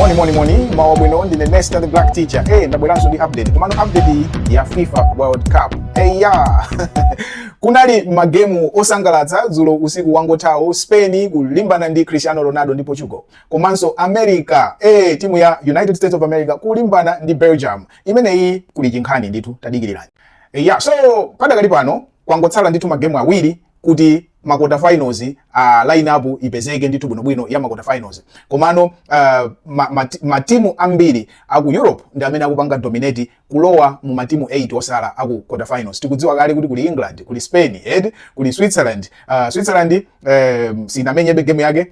Morning. Mawabwino ndi the next the black teacher. Ndabweranso ndi update. Kumano update ya FIFA World Cup. Kunali magemu osangalatsa dzulo usiku wangothawu. Spain kulimbana ndi Cristiano Ronaldo ndi Portugal. Komanso America, timu ya United States of America kulimbana ndi Belgium. Imeneyi kuli chinkhani ndithu tadikilirani. So padakali pano kwangotsala ndithu magemu awiri kuti makota finals line up ipezeke ndithu bwinobwino ya makota finals. Komano matimu ambiri aku Europe ndi amene akupanga dominate kulowa mu matimu 8 osala aku quarter finals. Tikudziwa kale kuti kuli England, kuli Spain, kuli Switzerland. Switzerland sinamenyebe game yake.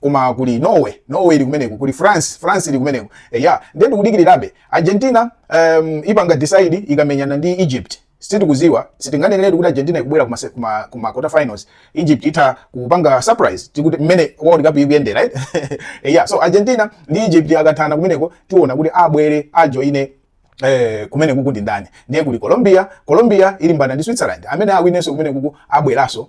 Koma kuli Norway ili kumeneko, kuli France ili kumeneko. Then kudikilirabe Argentina ipanga decide ikamenyana ndi Egypt. Sitikuziwa sitinganenere kuti Argentina ikubwera kuma quarter finals. Egypt ita kupanga surprise tikuti mmene World Cup ikuyende, right? So Argentina ndi Egypt akathana kumeneko tiona kuti abwere ajoine kumene kukundi ndani. Ndiye kuli Colombia ilimbana ndi Switzerland amene awinenso kumene kuku abweraso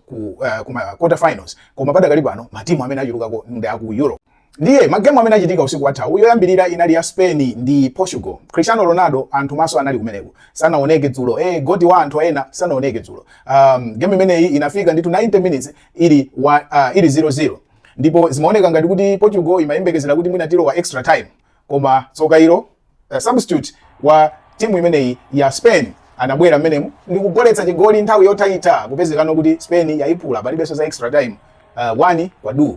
kuma quarter finals. Koma padakali pano matimu amene achulukako ndi aku Europe. Ndiye magemu amene achitika usiku wathawu yoyambirira inali ya Spain ndi Portugal. Cristiano Ronaldo anthu maso anali kumeneko sanaoneke dzulo. Goti wa anthu ena sanaoneke dzulo. Game imeneyi inafika nditu 90 minutes ili 0-0. Ndipo zimaoneka ngati kuti Portugal imayembekezera kuti mwina tiro wa extra time. Koma tsoka ilo substitute wa timu imeneyi ya Spain anabwera mmenemu ndi kugoletsa chigoli nthawi yotayita kupezekano kuti Spain yayiphula palibenso za extra time 1-2.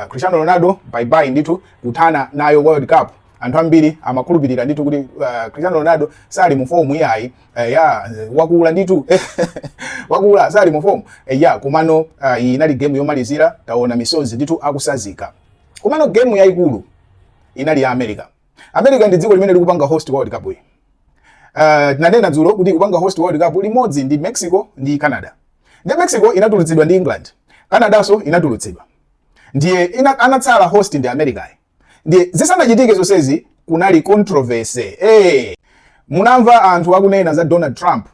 Cristiano Ronaldo bye ndithu kuthana nayo World Cup. Anthu ambiri amakhulupirira ndithu kuti Cristiano Ronaldo sali mu form yayi wakula ndithu wakula sali mu form komano inali game yomalizira taona misozi ndithu akusazika. Komano game yayikulu inali ya America ndi dziko limene likupanga host World Cup iyi. Nanena dzulo kuti kupanga host World Cup limodzi ndi Mexico ndi Canada. Ndi Mexico inatulutsidwa ndi England, Canada so inatulutsidwa. Ndiye anatsala host ndi America. Ndiye zisanachitike zonsezi kunali controversy. Munamva anthu akunena za Donald Trump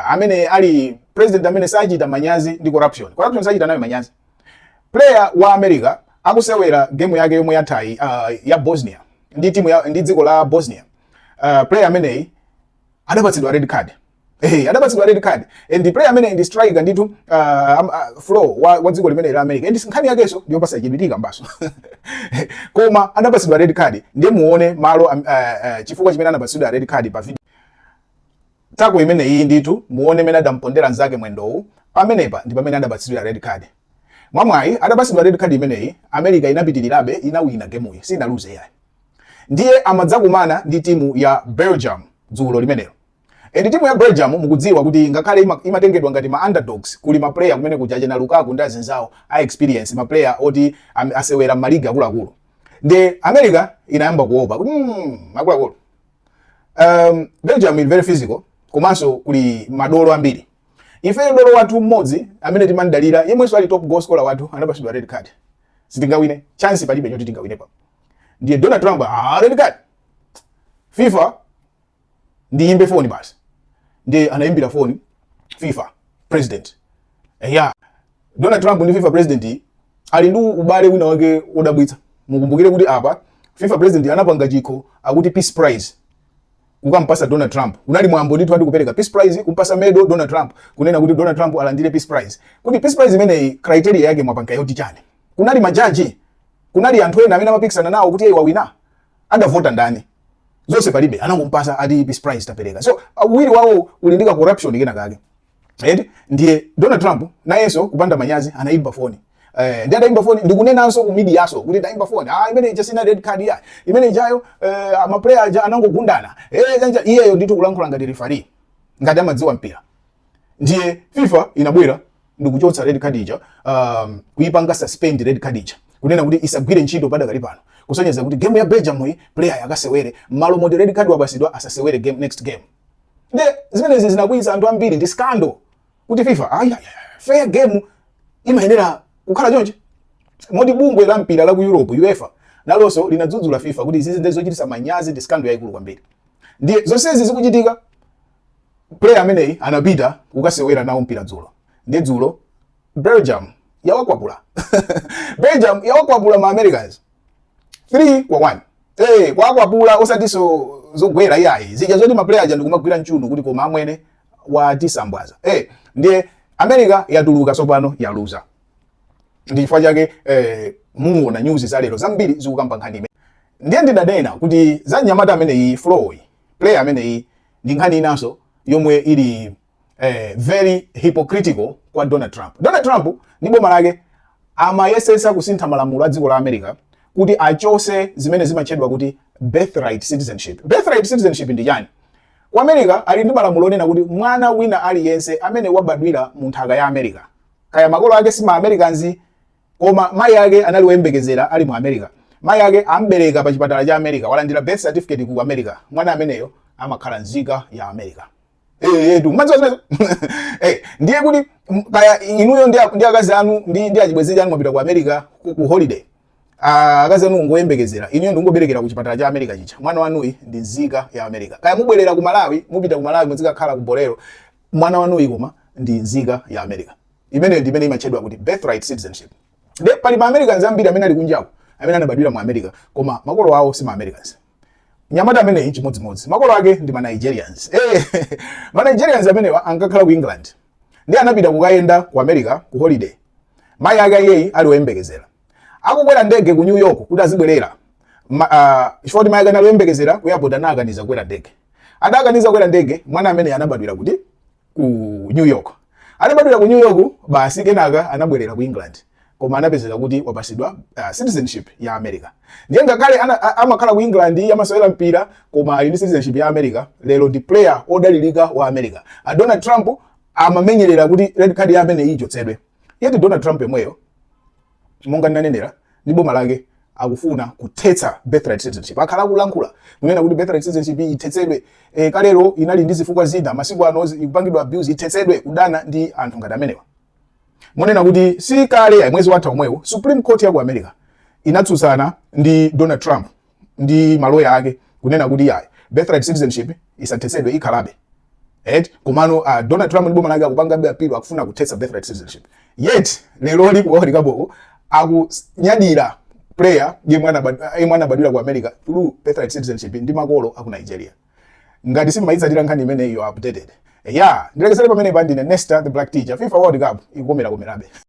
amene ali president amene sajita manyazi ndi corruption sajita nayo manyazi. Player wa America akusewera game yake yomwe yathayi ya Bosnia ndi timu ndi dziko la Bosnia. Player amene adapatsidwa red card. Adapatsidwa red card. And the player amene ndi striker ndithu flow wa dziko limene la America. And nkhani yakeso ndiyo pasa chibitika mbaso. Koma adapatsidwa red card. Ndiye muone malo chifukwa chimene anapatsidwa red card pa video. Tako imene iyi ndithu muone mene adampondera nzake mwendowu. Pamenepa ndi pamene adapatsidwa red card. Mwamwayi adapatsidwa red card imeneyi America inapitirirabe inawina game iyi sinaluze yayi. Ndiye amadzakumana ndi timu ya Belgium dzulo limenelo. And timu ya Belgium mukudziwa kuti ngakhale imatengedwa ngati ma underdogs kuli ma player kumene kujaje na Lukaku ndi azinzawo experience ma player oti asewera maliga akuluakulu. Ndi America inayamba kuopa kuti akuluakulu. Belgium is very physical komanso kuli madolo ambiri. Ife dolo wathu mmodzi amene timandalira yemwenso ali top goal scorer wathu anapatsidwa red card. Sitingawine chance palibe choti tingawine pa. Ndiye Donald Trump red card. FIFA ndiyimbe phone basi. Ndiye anayimbira phone FIFA president. Donald Trump ndi FIFA president ali ndi ubale wina wake odabwitsa. Mukumbukire kuti apa FIFA president anapanga chikho akuti peace prize kukampasa Donald Trump. Unali mwambo ndithu andi kupereka peace prize kumpasa medal Donald Trump. Kunena kuti Donald Trump alandire peace prize. Kuti peace prize imene criteria yake mwapanga yoti chani. Kunali majaji. Kunali anthu ena amene amapikisana nawo kuti wawina. Adavota ndani. Zonse palibe anamumpasa ati peace prize tapereka. So awiri wawo ulindika corruption ikena kake. Ndiye Donald Trump nayenso kupanda manyazi anaimba phone. Ndiye adaimba phone ndikunenanso ku media yaso kuti adaimba phone. Imene jasina red card ya. Imene ijayo ama player aja anangogundana. Iyeyo ndithu kulankhula ngati referee. Ngati amadziwa mpira. Ndiye FIFA inabwera ndikuchotsa red card ija kuipanga suspend red card ija. Kunena kuti isagwire ntchito padakali pano. Kusonyeza kuti game ya Belgium iyi player yakasewere malo mode red card wapasidwa asasewere game next game. Ndiye zimenezi zinakwiza anthu ambiri ndi scandal kuti FIFA fair game imayenera kukhala chonje. Modi bungwe la mpira la ku Europe UEFA nalonso linadzudzula FIFA kuti izi ndizochitisa manyazi ndi scandal yayikulu kwambiri. Ndiye zonsezi zikuchitika player ameneyi anapita kukasewera nawo mpira dzulo. Ndiye dzulo Belgium yawakwapula. Belgium yawakwapula ma Americans 3-1. kwakwapula osatiso zogwera iyayi zija zoti maplayer aja ndikumagwira mchuno kuti koma amwene watisambwaza. Ndiye America yatuluka tsopano yaluza. Ndi chifukwa chake muona news za lero zambiri zikukamba nkhani imene. Ndiye ndinanena kuti za nyamata ameneyi Floyd, player ameneyi ndi nkhani inanso yomwe ili very hypocritical kwa Donald Trump. Donald Trump ndi boma lake amayesesa kusintha malamulo a dziko la America kuti achose zimene zimatchedwa kuti birthright citizenship. Birthright citizenship ndi chani? Ku America ali ndi malamulo onena kuti mwana wina aliyense amene wabadwira mu nthaka ya America, kaya makolo ake si ma Americans koma mayi ake anali woyembekezera ali mu America, mayi ake ambereka pa chipatala cha America, walandira birth certificate ku America, mwana ameneyo amakhala nzika ya America. Ndiye kuti kaya inuyo ndi akazi anu ndi achibwezi anu mwapita ku America ku holiday, akazi anu ngoyembekezera, inuyo ndingoberekera ku chipatala cha America chicha, mwana wanuyi ndi nzika ya America. Kaya mubwerera ku Malawi, mupita ku Malawi muzikakhala ku Bolero, mwana wanuyi koma ndi nzika ya America. Imene ndi imene imachedwa kuti birthright citizenship. Ndiye pali ma Americans ambiri amene ali kunjaku amene anabadwira mu America koma makolo awo si ma Americans. Nyamata amene chimodzimodzi makolo ake ndi ma Nigerians. Ma Nigerians amenewa ankakhala ku England. Ndiye anapita kukayenda ku America ku holiday. Mayi ake yeyi ali woyembekezera. Akukwera ndege ku New York kuti azibwerera. Chifukwa mayi ake anali woyembekezera ku airport anaganiza kwera ndege. Adaganiza kwera ndege, mwana amene anabadwira kuti ku New York. Anabadwira ku New York basi kenaka anabwerera ku England. Koma anapezeka kuti wapasidwa citizenship ya America. Ndiye ngakhale amakhala ku England amasewera mpira koma ali ndi citizenship ya America, lero ndi player odalirika wa America. Donald Trump amamenyerera kuti red card ya amene ichotsedwe. Yeti Donald Trump yemweyo monga ndinanenera ndi boma lake akufuna kuthetsa birthright citizenship. Akhala kulankhula kunena kuti birthright citizenship ithetsedwe. Kalero inali ndi zifukwa zina, masiku ano ikupangidwa abuse, ithetsedwe kudana ndi anthu ngati amenewa. Monena kuti si kale mwezi watha omwewo Supreme Court ya ku America inatsutsana ndi Donald Trump ndi maloya ake kunena kuti yayi birthright citizenship isathetsedwe ikhalabe. Komano Donald Trump ndi boma lake akupanga appeal akufuna kuthetsa birthright citizenship. Yet lero likuwalikabo akunyadira player yemwe anabadwira ku America through birthright citizenship ndi makolo aku Nigeria. Ngati simayidzatira nkhani imene you are updated. Ndilekesere pamene pandine Nesta the Black Teacher. FIFA World Cup ikukomera komerabe.